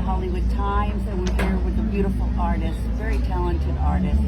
Hollywood Times, and we're here with a beautiful artist, very talented artist,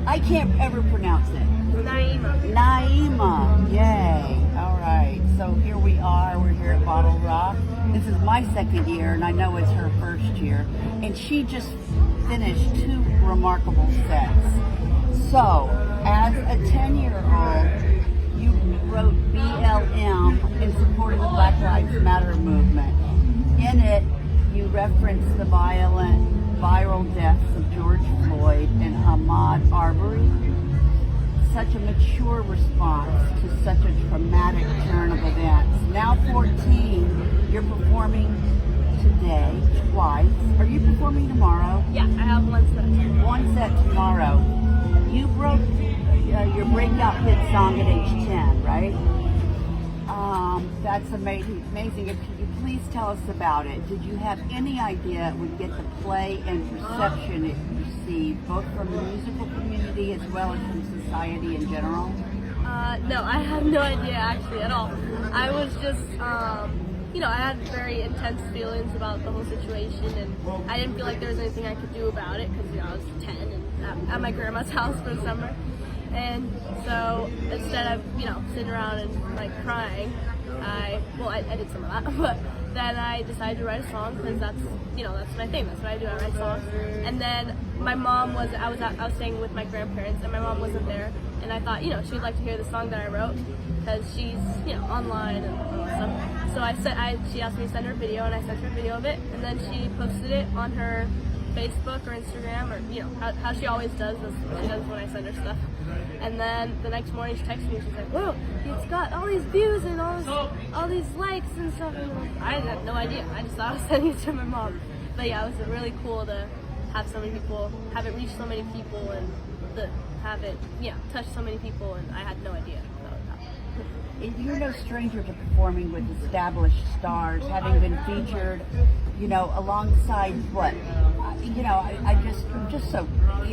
I can't ever pronounce it. Naima, yay. All right, so here we are, we're here at BottleRock. This is my second year, and I know it's her first year, and she just finished 2 remarkable sets. So, as a 10-year-old, you wrote BLM in support of the Black Lives Matter movement. In it, you reference the viral deaths of George Floyd and Ahmaud Arbery. Such a mature response to such a traumatic turn of events. Now 14, you're performing today twice. Are you performing tomorrow? Yeah, I have one set. One set tomorrow. You wrote your breakout hit song at age 10, right? That's amazing. Could you please tell us about it? Did you have any idea it would get the play and reception it received, both from the musical community as well as from society in general? No, I had no idea actually at all. I was just, I had very intense feelings about the whole situation, and I didn't feel like there was anything I could do about it because I was 10 and at my grandma's house for the summer. And so instead of, sitting around and crying, I did some of that, but then I decided to write a song because that's my thing. That's what I do. I write songs. And then my mom I was staying with my grandparents, and my mom wasn't there, and I thought, she'd like to hear the song that I wrote because she's, online and all that stuff. So she asked me to send her a video, and I sent her a video of it, and then she posted it on her Facebook or Instagram, or how she always does this. She does when I send her stuff. And then the next morning she texted me. She's like, "Whoa, it's got all these views and all these likes and stuff." And I had no idea. I just thought I was sending it to my mom. But yeah, it was really cool to have so many people, have it reach so many people, and have it touch so many people. And I had no idea about that. You're no stranger to performing with established stars, having been featured, alongside what?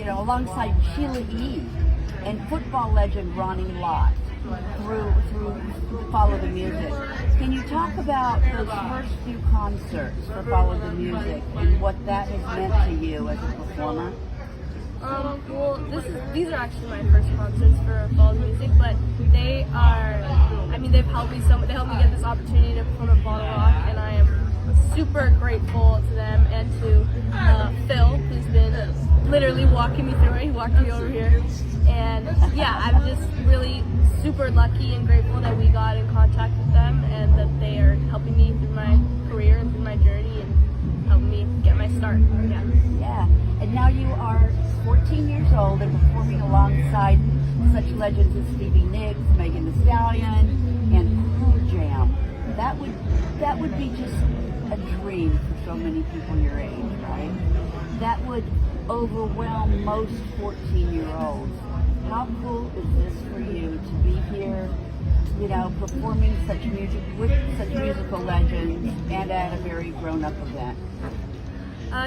Alongside Sheila E. and football legend Ronnie Lott through Follow the Music. Can you talk about those first few concerts for Follow the Music and what that has meant to you as a performer? Well, these are actually my first concerts for Follow the Music, but they've helped me so much. They helped me get this opportunity to perform at BottleRock, and I am super grateful to them and to Phil, who's been literally walking me through it. He walked me over here. And yeah, I'm just really super lucky and grateful that we got in contact with them and that they are helping me through my career and through my journey and helping me get my start. Yeah. And now you are 14 years old and performing alongside such legends as Stevie Nicks, Megan Thee Stallion, and Cool Jam. That would be just a dream for so many people your age, right? That would overwhelm most 14-year-olds. How cool is this for you to be here, performing such music with such musical legends and at a very grown-up event?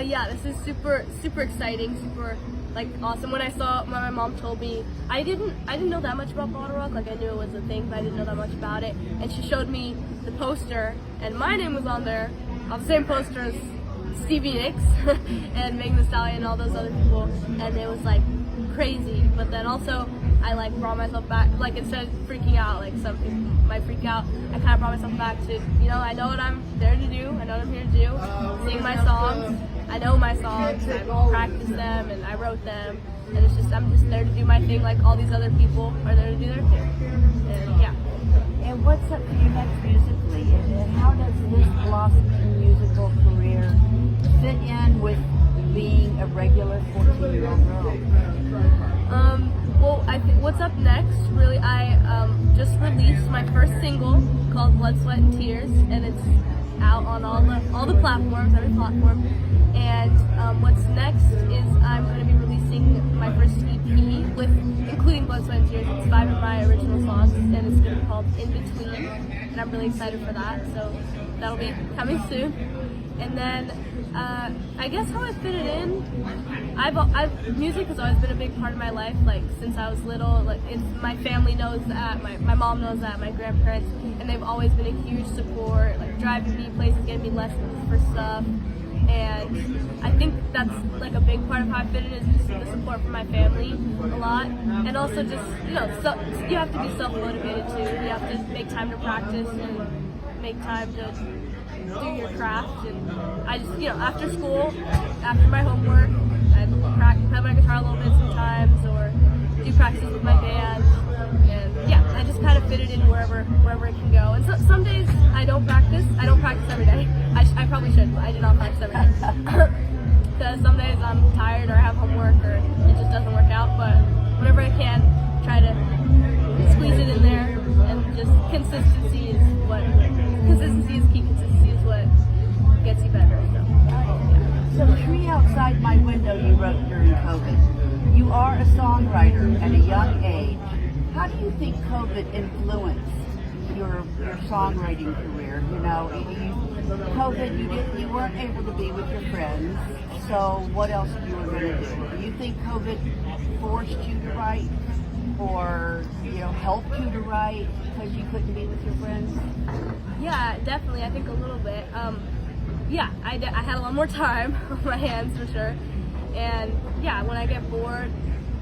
Yeah, this is super, super exciting, super awesome. When my mom told me, I didn't know that much about BottleRock. I knew it was a thing, but I didn't know that much about it. And she showed me the poster, and my name was on there, on the same poster as Stevie Nicks and Megan Thee Stallion and all those other people, and it was crazy. But then also I brought myself back, instead of freaking out some people might freak out, I kind of brought myself back to, I know what I'm there to do, I know what I'm here to do, sing my songs. I know my songs, I practiced them and I wrote them, and I'm just there to do my thing like all these other people are there to do their thing. And yeah. And what's up for you next musically? And how does this blossoming musical career fit in with being a regular 14-year-old girl? Well, I think what's up next, really, I just released my first single called Blood, Sweat, and Tears, and it's out on all the platforms, every platform. And what's next is I'm going to be releasing my first EP including Blood, Sweat, and Tears. It's 5 of my original songs, and it's going to be called In Between. and I'm really excited for that. So that'll be coming soon. And then I guess how I fit it in, music has always been a big part of my life, like since I was little. Like my family knows that, my mom knows that, my grandparents, and they've always been a huge support, like driving me places, getting me lessons for stuff. And I think that's like a big part of how I fit in, is just the support from my family a lot, and also just you have to be self-motivated too. You have to make time to practice and make time to do your craft. And I just after school, after my homework, I'd play my guitar a little bit sometimes, or do practices with my band. And yeah, I just kind of fit it in wherever it can go. And so, some days I don't practice. I don't practice every day. I probably should, but I do not practice every day. Because some days I'm tired or I have homework or it just doesn't work out. But whenever I can, try to squeeze it in there. And just consistency is key. Consistency is what gets you better. So Tree Outside My Window you wrote during COVID. You are a songwriter at a young age. How do you think COVID influenced your songwriting career? COVID, you weren't able to be with your friends, so what else you were going to do? Do you think COVID forced you to write, or helped you to write because you couldn't be with your friends? Yeah, definitely. I think a little bit. Yeah, I had a lot more time on my hands for sure. And yeah, when I get bored,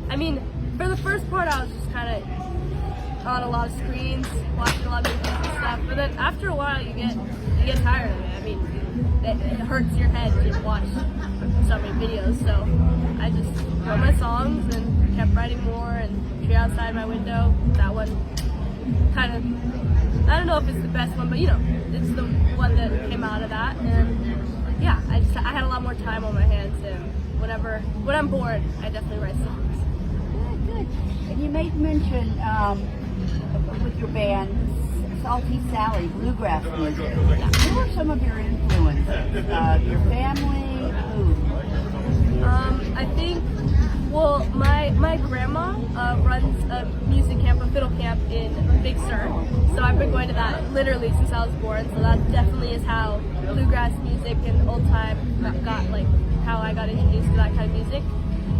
I mean, for the first part I was just kind of on a lot of screens, watching a lot of movies and stuff. But then after a while you get tired of it. I mean, it hurts your head to watch so many videos. So I just wrote my songs and kept writing more. And Tree Outside My Window, that one kind of, I don't know if it's the best one, but it's the one that came out of that. And yeah, I had a lot more time on my hands, and when I'm bored, I definitely write songs. Good. And you made mention with your band, Salty Sally, bluegrass music. Yeah. Who are some of your influences? Your family? Who? I think, well, my grandma runs a music camp, a fiddle camp in Big Sur. So I've been going to that literally since I was born. So that definitely is how bluegrass music and old time how I got introduced to that kind of music.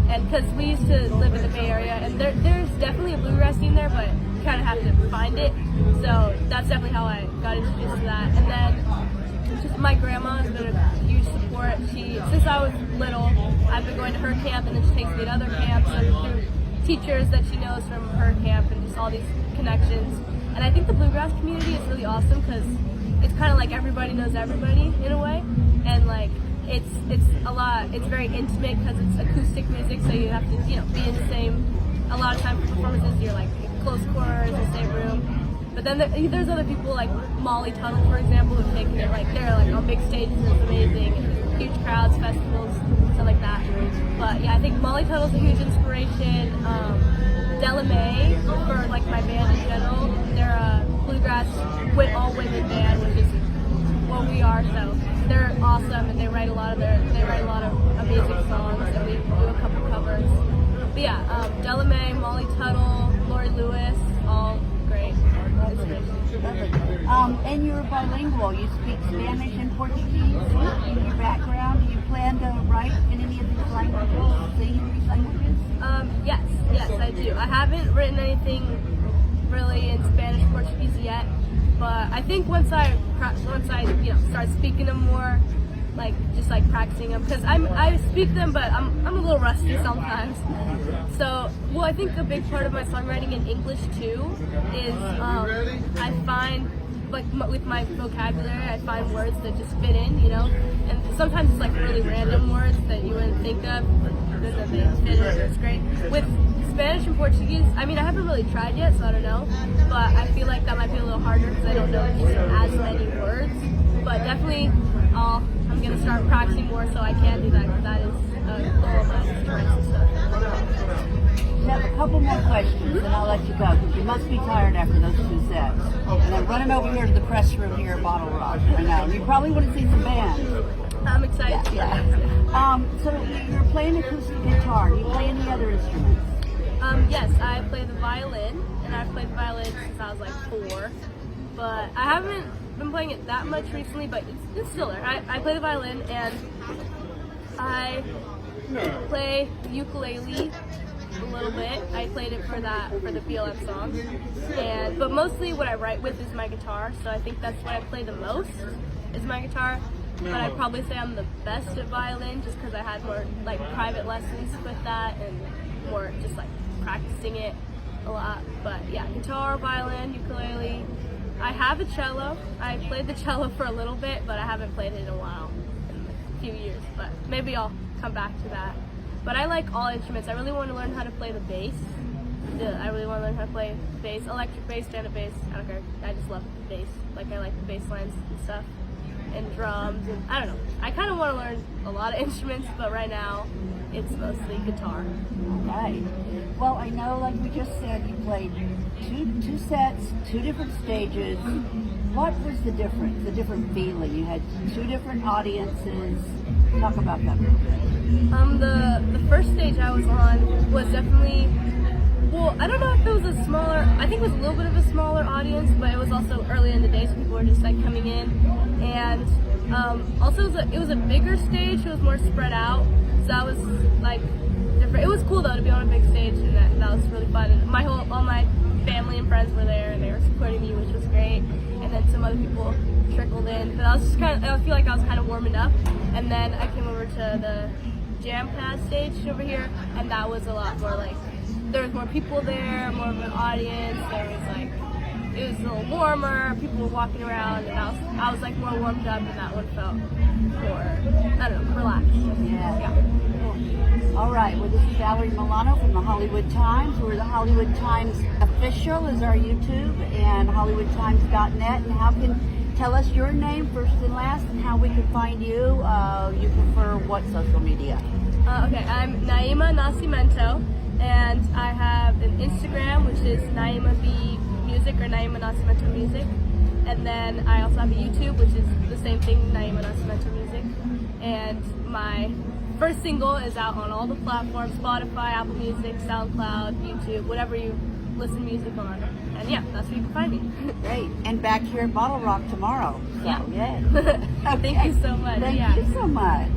And because we used to live in the Bay Area, and there's definitely a bluegrass scene there, but you kind of have to find it. So that's definitely how I got introduced to that. And then just my grandma has been a huge support. Since I was little, I've been going to her camp, and then she takes me to other camps and through teachers that she knows from her camp, and just all these connections. And I think the bluegrass community is really awesome because it's kind of like everybody knows everybody in a way, and like it's very intimate because it's acoustic music, so you have to be in the same. A lot of times for performances, you're like close quarters, the same room. But then there's other people like Molly Tuttle, for example, who've taken it they're on big stages and it's amazing, and huge crowds, festivals, stuff like that. But yeah, I think Molly Tuttle's a huge inspiration. Della May, for my band in general, they're a bluegrass all women band, which is what we are. So they're awesome, and they write a lot of amazing songs, and we do a couple covers. But yeah, Della May, Molly Tuttle, Lori Lewis, all great inspirations. And you're bilingual. You speak Spanish and Portuguese in your background. Do you plan to write in any of these languages, sing in these languages? Yes, I do. I haven't written anything really in Spanish, Portuguese yet, but I think once I start speaking them more, just practicing them, because I speak them, but I'm a little rusty sometimes. So, well, I think a big part of my songwriting in English too is I find with my vocabulary, I find words that just fit in, and sometimes it's really random words that you wouldn't think of, but then they fit in. It's great. With Spanish and Portuguese, I mean, I haven't really tried yet, so I don't know, but I feel like that might be a little harder because I don't know just as many words. But definitely, I'm gonna start practicing more so I can do that, because that is a goal of mine, is to write some stuff. Now, a couple more questions, and I'll let you go, because you must be tired after those two sets. And I'm running over here to the press room here at BottleRock right now. You probably want to see some bands. I'm excited. Yeah. So you're playing acoustic guitar. Do you play any other instruments? Yes, I play the violin, and I've played the violin since I was 4. but I haven't been playing it that much recently, but it's still there. I play the violin, and I play ukulele a little bit. I played it for the BLM song, but mostly what I write with is my guitar. So I think that's what I play the most is my guitar. But I'd probably say I'm the best at violin just because I had more like private lessons with that and more just like practicing it a lot. But yeah, guitar, violin, ukulele. I have a cello. I played the cello for a little bit, but I haven't played it in a while, in a few years. But maybe I'll come back to that. But I like all instruments. I really want to learn how to play the bass. I really want to learn how to play bass, electric bass, standard bass. I don't care. I just love bass. Like I like the bass lines and stuff, and drums, and I don't know. I kind of want to learn a lot of instruments, but right now it's mostly guitar. Right. Well, I know, like we just said, you played two sets, two different stages. What was the difference? The different feeling? You had two different audiences. Talk about that a little bit. The first stage I was on was definitely, well, I don't know if it was a smaller, I think it was a little bit of a smaller audience, but it was also early in the day, so people were just like coming in. And also it was a bigger stage, so it was more spread out, so that was like different. It was cool though to be on a big stage, and that was really fun. And all my family and friends were there, and they were supporting me, which was great. And then some other people trickled in, but I was just I feel like I was kind of warming up. And then I came over to the jam pad stage over here, and that was a lot more like, there was more people there, more of an audience. There was like, it was a little warmer, people were walking around, and I was like more warmed up, and that one felt more, I don't know, relaxed. Yeah. All right. Well, this is Valerie Milano from the Hollywood Times. We're the Hollywood Times official is our YouTube, and HollywoodTimes.net. And how can tell us your name first and last, and how we can find you. You prefer what social media? Okay, I'm Naima Nascimento, and I have an Instagram, which is Naima B Music or Naima Nascimento Music, and then I also have a YouTube, which is the same thing, Naima Nascimento Music. And my first single is out on all the platforms: Spotify, Apple Music, SoundCloud, YouTube, whatever you listen to music on. And yeah, that's where you can find me. Great. And back here at BottleRock tomorrow. So, Yeah. yay. Thank you so much. Thank you so much.